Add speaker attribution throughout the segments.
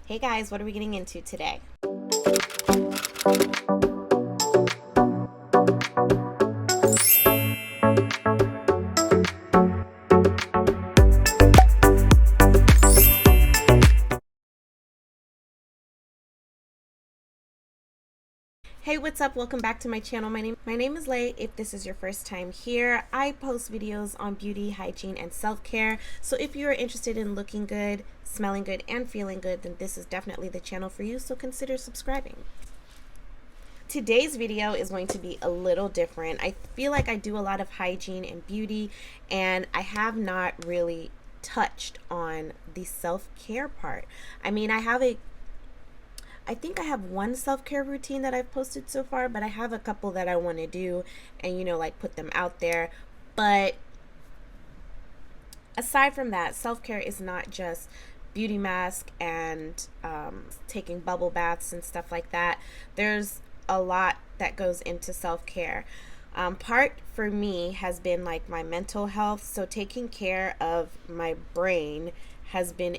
Speaker 1: Hey guys, what are we getting into today? Hey, what's up? Welcome back to my channel. My name is Lay. If this is your first time here, I post videos on beauty, hygiene, and self-care. So if you are interested in looking good, smelling good, and feeling good, then this is definitely the channel for you, so consider subscribing. Today's video is going to be a little different. I feel like I do a lot of hygiene and beauty, and I have not really touched on the self-care part. I think I have one self-care routine that I've posted so far, but I have a couple that I want to do and, like put them out there. But aside from that, self-care is not just beauty mask and taking bubble baths and stuff like that. There's a lot that goes into self-care. Part for me has been like my mental health. So taking care of my brain has been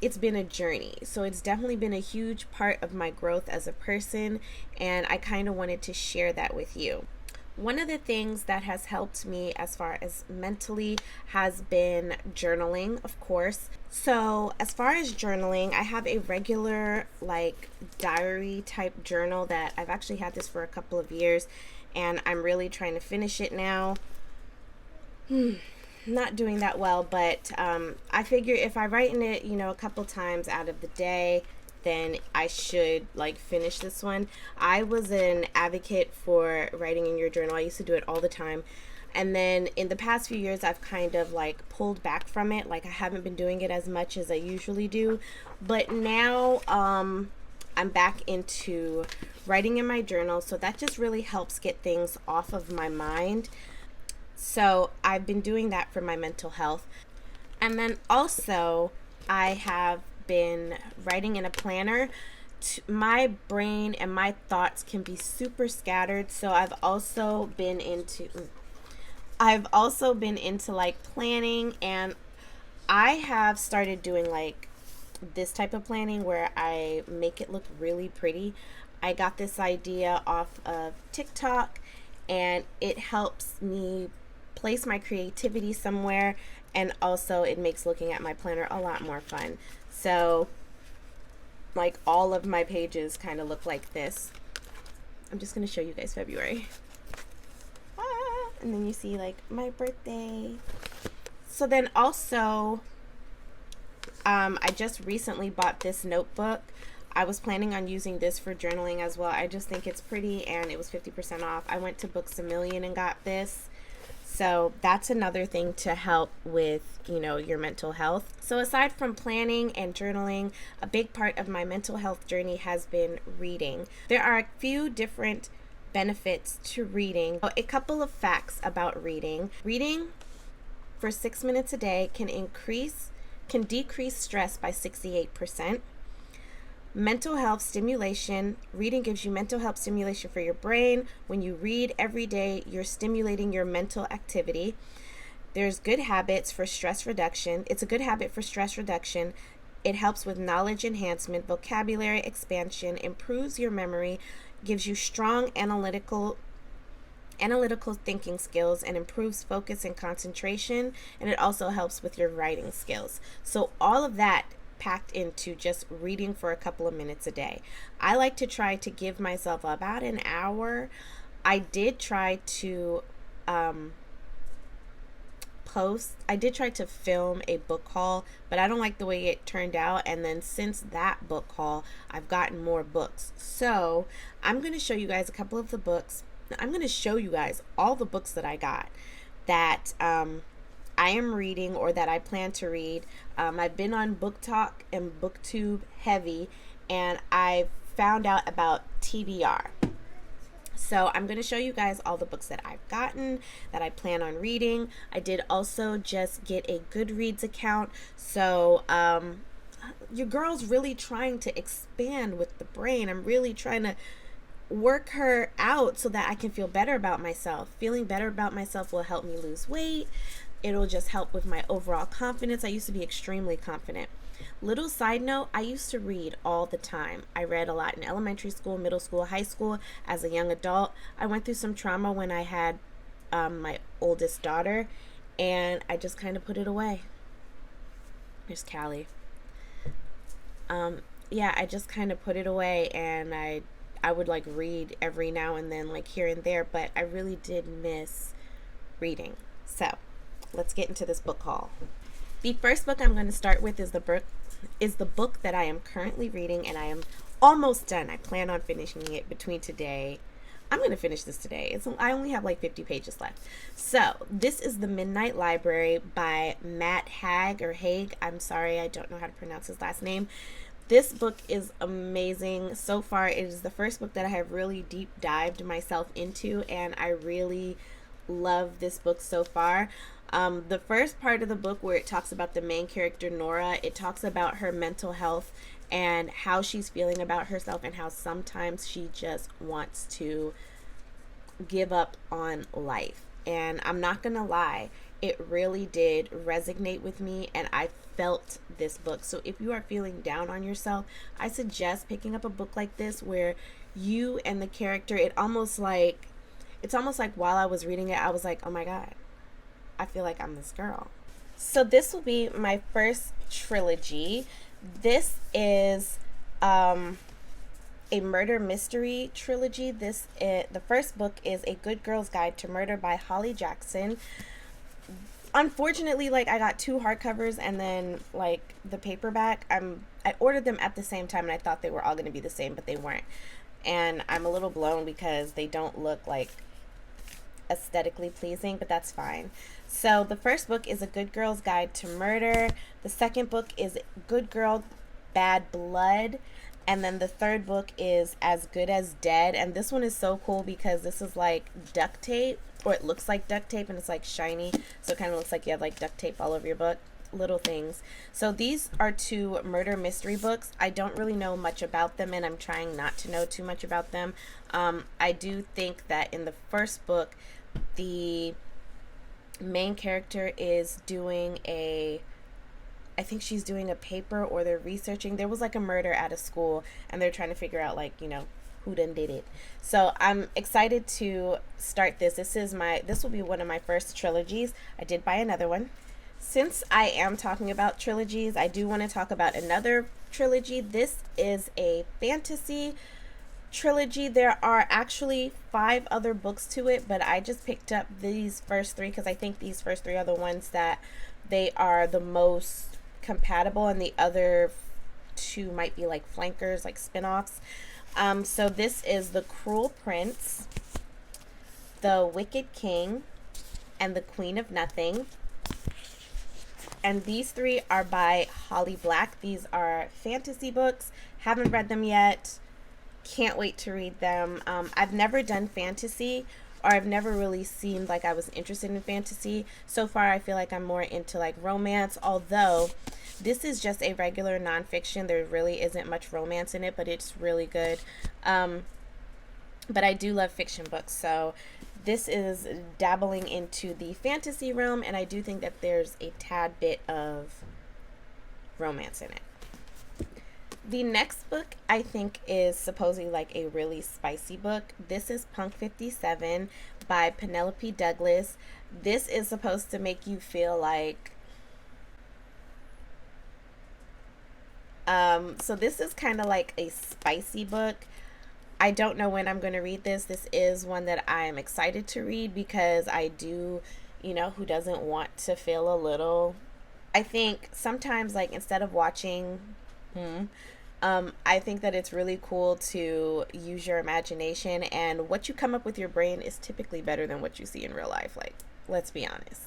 Speaker 1: it's been a journey. So it's definitely been a huge part of my growth as a person, and I kind of wanted to share that with you. One of the things that has helped me as far as mentally has been journaling, of course. So as far as journaling, I have a regular like diary type journal that I've actually had this for a couple of years, and I'm really trying to finish it now. Not doing that well, but I figure if I write in it, a couple times out of the day, then I should like finish this one. I was an advocate for writing in your journal. I used to do it all the time. And then in the past few years, I've kind of like pulled back from it. Like I haven't been doing it as much as I usually do. But now I'm back into writing in my journal. So that just really helps get things off of my mind. So I've been doing that for my mental health. And then also I have been writing in a planner. My brain and my thoughts can be super scattered. So I've also been into like planning, and I have started doing like this type of planning where I make it look really pretty. I got this idea off of Tik Tok, and it helps me place my creativity somewhere, and also it makes looking at my planner a lot more fun. So like all of my pages kind of look like this. I'm just going to show you guys February. And then you see like my birthday. So then also I just recently bought this notebook. I was planning on using this for journaling as well. I just think it's pretty, and it was 50% off. I went to Books A Million and got this. So that's another thing to help with, your mental health. So aside from planning and journaling, a big part of my mental health journey has been reading. There are a few different benefits to reading. A couple of facts about reading. Reading for 6 minutes a day can decrease stress by 68%. Mental health stimulation. Reading gives you mental health stimulation for your brain. When you read every day, you're stimulating your mental activity. There's good habits for stress reduction. It's a good habit for stress reduction. It helps with knowledge enhancement, vocabulary expansion, improves your memory, gives you strong analytical thinking skills, and improves focus and concentration. And it also helps with your writing skills. So all of that packed into just reading for a couple of minutes a day. I like to try to give myself about an hour. I did try to film a book haul, but I don't like the way it turned out. And then since that book haul, I've gotten more books. So I'm going to show you guys a couple of the books. I'm going to show you guys all the books that I got that I am reading or that I plan to read. I've been on Book Talk and BookTube heavy, and I found out about TBR. So I'm going to show you guys all the books that I've gotten, that I plan on reading. I did also just get a Goodreads account. So your girl's really trying to expand with the brain. I'm really trying to work her out so that I can feel better about myself. Feeling better about myself will help me lose weight. It'll just help with my overall confidence. I used to be extremely confident. Little side note, I used to read all the time. I read a lot in elementary school, middle school, high school. As a young adult, I went through some trauma when I had my oldest daughter, and I just kind of put it away. There's Callie. Yeah, I just kind of put it away, and I would like read every now and then, like here and there, but I really did miss reading. So let's get into this book haul. The first book I'm going to start with is the book that I am currently reading, and I am almost done. I plan on finishing it between today. I'm going to finish this today. I only have like 50 pages left. So this is The Midnight Library by Matt Haig. I'm sorry, I don't know how to pronounce his last name. This book is amazing. So far, it is the first book that I have really deep dived myself into, and I really love this book so far. The first part of the book, where it talks about the main character, Nora, it talks about her mental health and how she's feeling about herself, and how sometimes she just wants to give up on life. And I'm not gonna lie, it really did resonate with me, and I felt this book. So if you are feeling down on yourself, I suggest picking up a book like this, where you and the character, it's almost like while I was reading it, I was like, oh my God, I feel like I'm this girl. So this will be my first trilogy. This is a murder mystery trilogy. The first book is A Good Girl's Guide to Murder by Holly Jackson. Unfortunately, like, I got 2 hardcovers and then like the paperback. I ordered them at the same time, and I thought they were all going to be the same, but they weren't. And I'm a little blown because they don't look like aesthetically pleasing, but that's fine. So the first book is A Good Girl's Guide to Murder. The second book is Good Girl, Bad Blood. And then the third book is As Good as Dead. And this one is so cool because this is like duct tape, or it looks like duct tape, and it's like shiny. So it kind of looks like you have like duct tape all over your book. Little things. So these are 2 murder mystery books. I don't really know much about them, and I'm trying not to know too much about them. I do think that in the first book, the main character is doing I think she's doing a paper, or they're researching. There was like a murder at a school, and they're trying to figure out, like, you know, who done did it. So I'm excited to start this. This will be one of my first trilogies. I did buy another one. Since I am talking about trilogies, I do want to talk about another trilogy. This is a fantasy trilogy. There are actually 5 other books to it, but I just picked up these first 3 because I think these first 3 are the ones that they are the most compatible, and the other 2 might be like flankers, like spin-offs. So this is The Cruel Prince, The Wicked King, and The Queen of Nothing. And these 3 are by Holly Black. These are fantasy books. Haven't read them yet. Can't wait to read them. I've never done fantasy, or I've never really seemed like I was interested in fantasy. So far, I feel like I'm more into like romance, although this is just a regular nonfiction. There really isn't much romance in it, but it's really good. But I do love fiction books, so this is dabbling into the fantasy realm, and I do think that there's a tad bit of romance in it. The next book I think is supposedly like a really spicy book. This is Punk 57 by Penelope Douglas. This is supposed to make you feel like so this is kind of like a spicy book. I don't know when I'm going to read this. This is one that I am excited to read because I do, who doesn't want to feel a little, I think sometimes, like, instead of watching I think that it's really cool to use your imagination, and what you come up with your brain is typically better than what you see in real life. Like, let's be honest.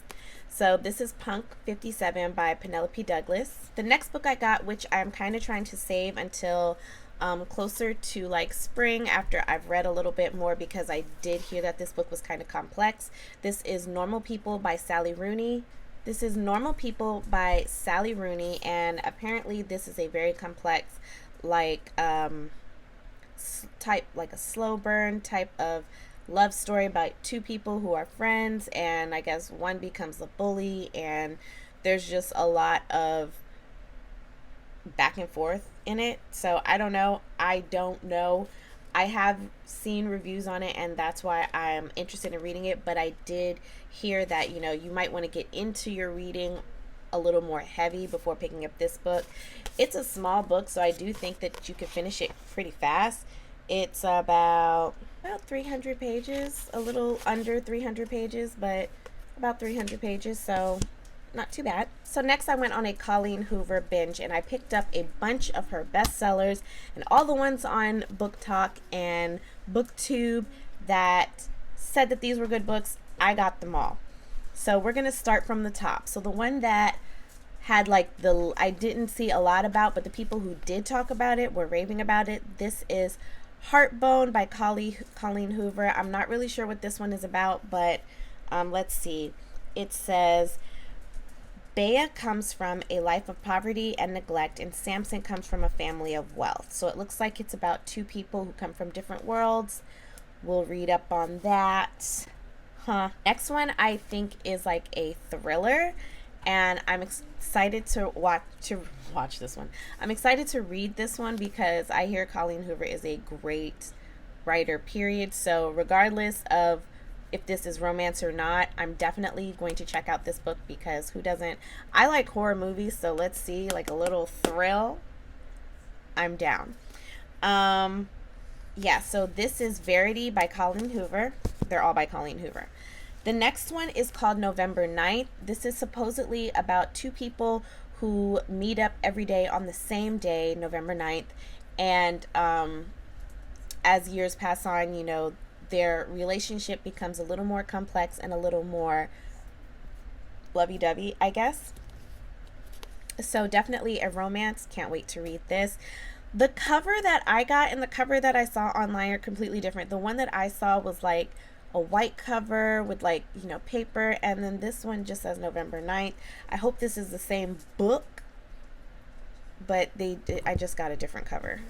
Speaker 1: So this is Punk 57 by Penelope Douglas. The next book I got, which I'm kind of trying to save until closer to like spring, after I've read a little bit more, because I did hear that this book was kind of complex. This is Normal People by Sally Rooney. This is Normal People by Sally Rooney, and apparently this is a very complex, like type, like a slow burn type of love story about two people who are friends, and I guess one becomes a bully, and there's just a lot of back and forth in it. So I don't know. I have seen reviews on it, and that's why I'm interested in reading it. But I did hear that, you might want to get into your reading a little more heavy before picking up this book. It's a small book, so I do think that you can finish it pretty fast. It's about 300 pages, a little under 300 pages, but about 300 pages, so not too bad. So next I went on a Colleen Hoover binge, and I picked up a bunch of her bestsellers and all the ones on Book Talk and BookTube that said that these were good books. I got them all. So we're going to start from the top. So the one that had I didn't see a lot about, but the people who did talk about it were raving about it. This is Heartbone by Colleen Hoover. I'm not really sure what this one is about, but let's see. It says, Bea comes from a life of poverty and neglect, and Samson comes from a family of wealth. So it looks like it's about two people who come from different worlds. We'll read up on that. Next one I think is like a thriller, and I'm excited to watch this one. I'm excited to read this one because I hear Colleen Hoover is a great writer, period. So regardless of if this is romance or not, I'm definitely going to check out this book because who doesn't? I like horror movies, so let's see, like a little thrill. I'm down. So this is Verity by Colleen Hoover. They're all by Colleen Hoover. The next one is called November 9th. This is supposedly about two people who meet up every day on the same day, November 9th. And as years pass on, their relationship becomes a little more complex and a little more lovey-dovey, I guess. So definitely a romance. Can't wait to read this. The cover that I got and the cover that I saw online are completely different. The one that I saw was like a white cover with paper, and then this one just says November 9th. I hope this is the same book, but I just got a different cover.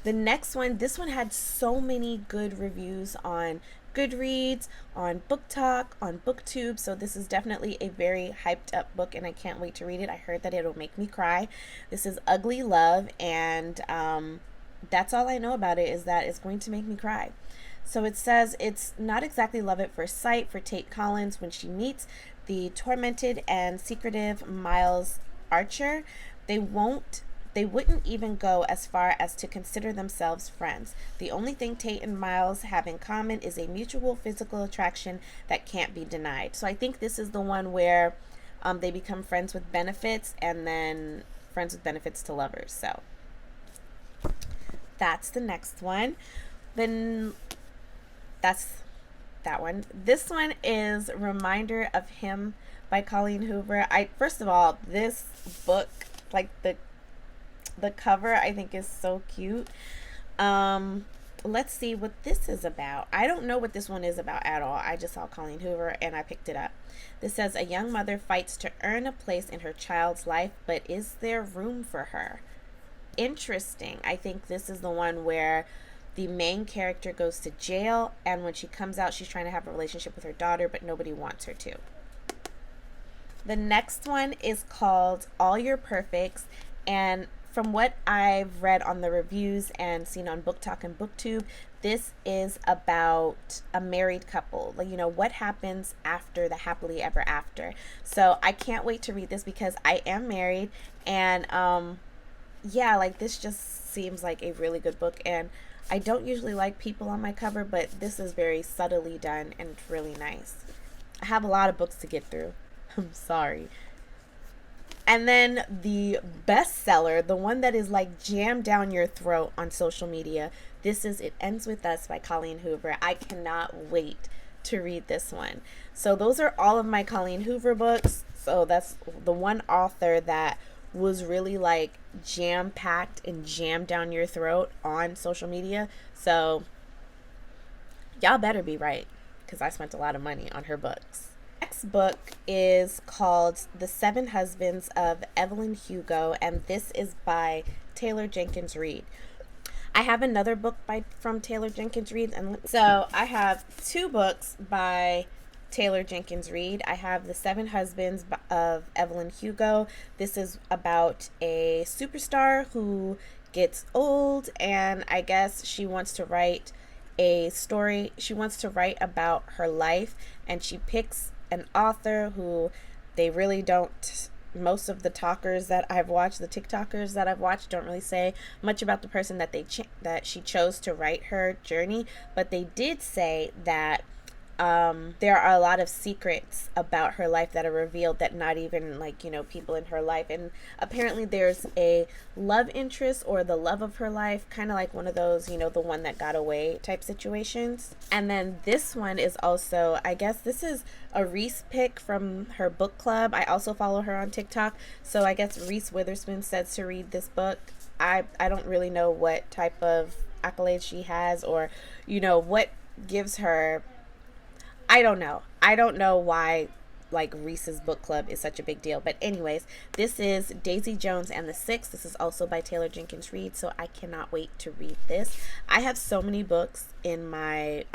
Speaker 1: The next one, this one had so many good reviews on Goodreads, on Book Talk, on BookTube, so this is definitely a very hyped up book, and I can't wait to read it. I heard that it'll make me cry. This is Ugly Love, and that's all I know about it, is that it's going to make me cry. So it says it's not exactly love at first sight for Tate Collins when she meets the tormented and secretive Miles Archer. They wouldn't even go as far as to consider themselves friends. The only thing Tate and Miles have in common is a mutual physical attraction that can't be denied. So I think this is the one where they become friends with benefits and then friends with benefits to lovers. So that's the next one. Then that's that one. This one is Reminder of Him by Colleen Hoover. First of all, this book, like the cover, I think is so cute. Let's see what this is about. I don't know what this one is about at all. I just saw Colleen Hoover and I picked it up. This says, a young mother fights to earn a place in her child's life, but is there room for her? Interesting. I think this is the one where the main character goes to jail, and when she comes out, she's trying to have a relationship with her daughter, but nobody wants her to. The next one is called All Your Perfects, and from what I've read on the reviews and seen on Book Talk and BookTube, this is about a married couple. What happens after the happily ever after. So I can't wait to read this because I am married, and this just seems like a really good book, and I don't usually like people on my cover, but this is very subtly done and it's really nice. I have a lot of books to get through. I'm sorry. And then the bestseller, the one that is like jammed down your throat on social media, this is It Ends With Us by Colleen Hoover. I cannot wait to read this one. So those are all of my Colleen Hoover books. So that's the one author that was really like jam-packed and jammed down your throat on social media. So y'all better be right, because I spent a lot of money on her books. Next book is called The Seven Husbands of Evelyn Hugo, and this is by Taylor Jenkins Reid. I have another book from Taylor Jenkins Reid, and so I have two books by Taylor Jenkins Reid. I have The Seven Husbands of Evelyn Hugo. This is about a superstar who gets old, and I guess she wants to write a story. She wants to write about her life, and she picks an author who they really don't. Most of the talkers that I've watched, the TikTokers that I've watched, don't really say much about the person that that she chose to write her journey, but they did say that there are a lot of secrets about her life that are revealed that not even people in her life. And apparently there's a love interest or the love of her life, kind of like one of those, the one that got away type situations. And then this one is also, I guess this is a Reese pick from her book club. I also follow her on TikTok. So I guess Reese Witherspoon says to read this book. I don't really know what type of accolades she has, or, what gives her. I don't know why Reese's book club is such a big deal. But anyways, this is Daisy Jones and the Six. This is also by Taylor Jenkins Reid, so I cannot wait to read this. I have so many books in my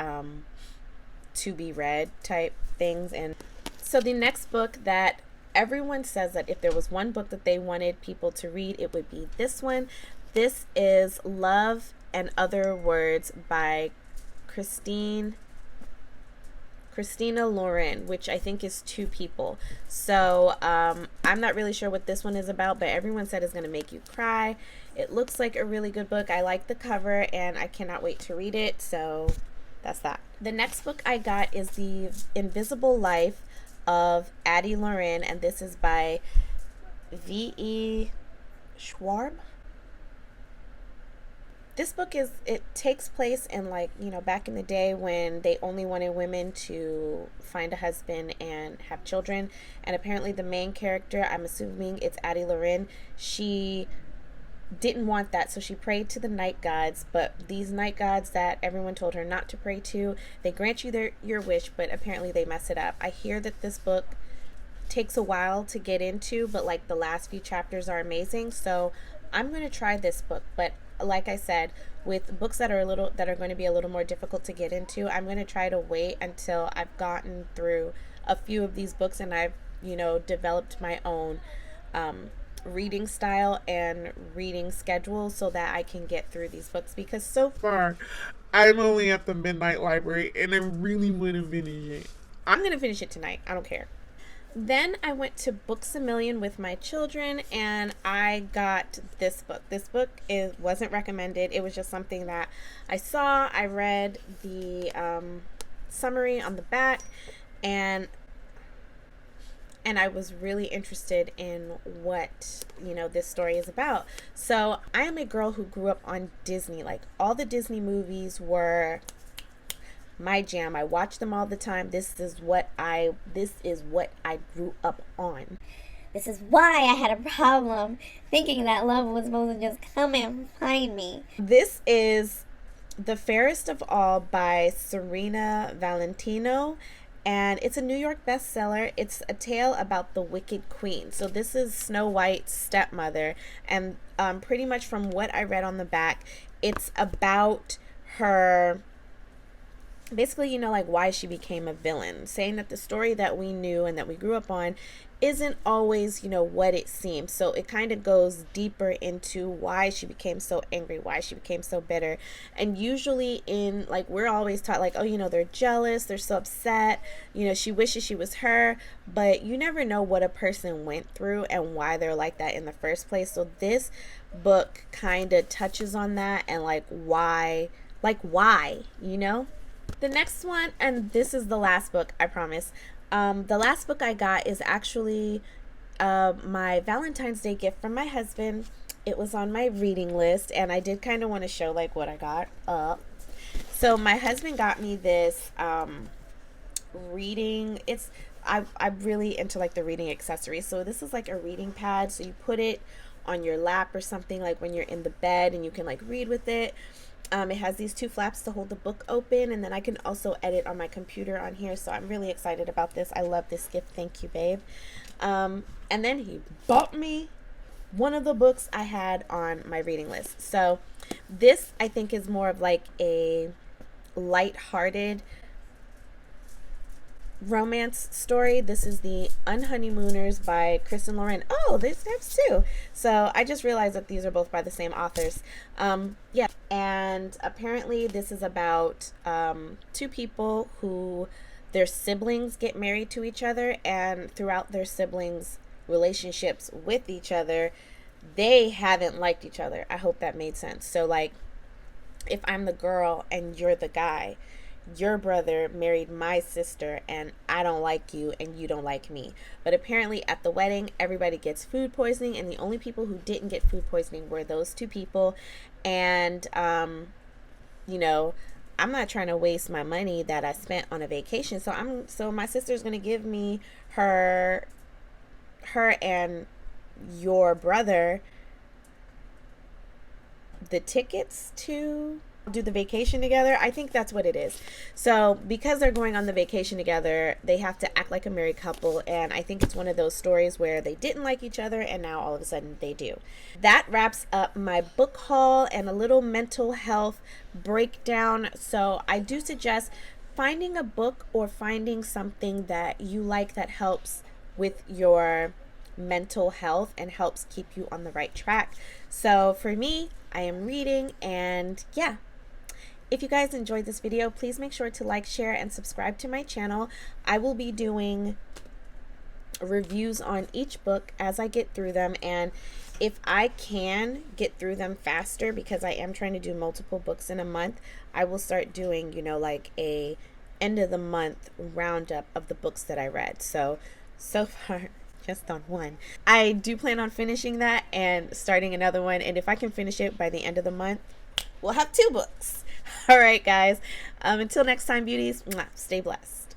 Speaker 1: to be read type things. And so the next book that everyone says that if there was one book that they wanted people to read, it would be this one. This is Love and Other Words by Christina Lauren, which I think is two people. So I'm not really sure what this one is about, but everyone said it's going to make you cry. It looks like a really good book. I like the cover, and I cannot wait to read it. So that's that. The next book I got is The Invisible Life of Addie Lauren, and this is by V.E. Schwab. This book it takes place in back in the day when they only wanted women to find a husband and have children. And apparently the main character, I'm assuming it's Addie Lauren, she didn't want that, so she prayed to the night gods. But these night gods that everyone told her not to pray to, they grant you your wish, but apparently they mess it up. I hear that this book takes a while to get into, but the last few chapters are amazing. So I'm going to try this book. But like I said, with books that are going to be a little more difficult to get into, I'm going to try to wait until I've gotten through a few of these books and I've developed my own reading style and reading schedule so that I can get through these books, because so far
Speaker 2: I'm only at the Midnight Library and I really want to finish it.
Speaker 1: I'm going to finish it tonight. I don't care. Then I went to Books A Million with my children, and I got this book. This book wasn't recommended. It was just something that I saw. I read the summary on the back, and I was really interested in what this story is about. So I am a girl who grew up on Disney. All the Disney movies were my jam. I watch them all the time. This is what I grew up on.
Speaker 3: This is why I had a problem thinking that love was supposed to just come and find me.
Speaker 1: This is The Fairest of All by Serena Valentino, and it's a New York bestseller. It's a tale about the Wicked Queen. So this is Snow White's stepmother, and pretty much from what I read on the back, it's about her basically, why she became a villain, saying that the story that we knew and that we grew up on isn't always, what it seems. So it kind of goes deeper into why she became so angry, why she became so bitter. And usually in, we're always taught, they're jealous, they're so upset, she wishes she was her, but you never know what a person went through and why they're like that in the first place. So this book kind of touches on that and why, The next one, and this is the last book, I promise. The last book I got is actually my Valentine's Day gift from my husband. It was on my reading list, and I did kind of want to show what I got. So my husband got me this reading. I'm really into the reading accessories. So this is a reading pad. So you put it on your lap or something when you're in the bed, and you can read with it. It has these two flaps to hold the book open, and then I can also edit on my computer on here, so I'm really excited about this. I love this gift. Thank you, babe. And then he bought me one of the books I had on my reading list. So This, I think, is more of like a light-hearted romance story. This is the Unhoneymooners by Chris and Lauren. Oh, there's two. So I just realized that these are both by the same authors. Yeah, and apparently this is about two people who their siblings get married to each other, and throughout their siblings' relationships with each other, they haven't liked each other. I hope that made sense. So like, if I'm the girl and you're the guy, your brother married my sister and I don't like you and you don't like me. But apparently at the wedding, everybody gets food poisoning, and the only people who didn't get food poisoning were those two people. And, you know, I'm not trying to waste my money that I spent on a vacation. So my sister's going to give me her and your brother the tickets to do the vacation together. I think that's what it is. So because they're going on the vacation together, they have to act like a married couple, and I think it's one of those stories where they didn't like each other and now all of a sudden they do. That wraps up my book haul and a little mental health breakdown. So I do suggest finding a book or finding something that you like that helps with your mental health and helps keep you on the right track. So for me, I am reading, and yeah. If you guys enjoyed this video, please make sure to like, share, and subscribe to my channel. I will be doing reviews on each book as I get through them, and if I can get through them faster, because I am trying to do multiple books in a month, I will start doing, you know, like a end of the month roundup of the books that I read. So far, just on one. I do plan on finishing that and starting another one, and if I can finish it by the end of the month, we'll have 2 books. All right, guys. Until next time, beauties, stay blessed.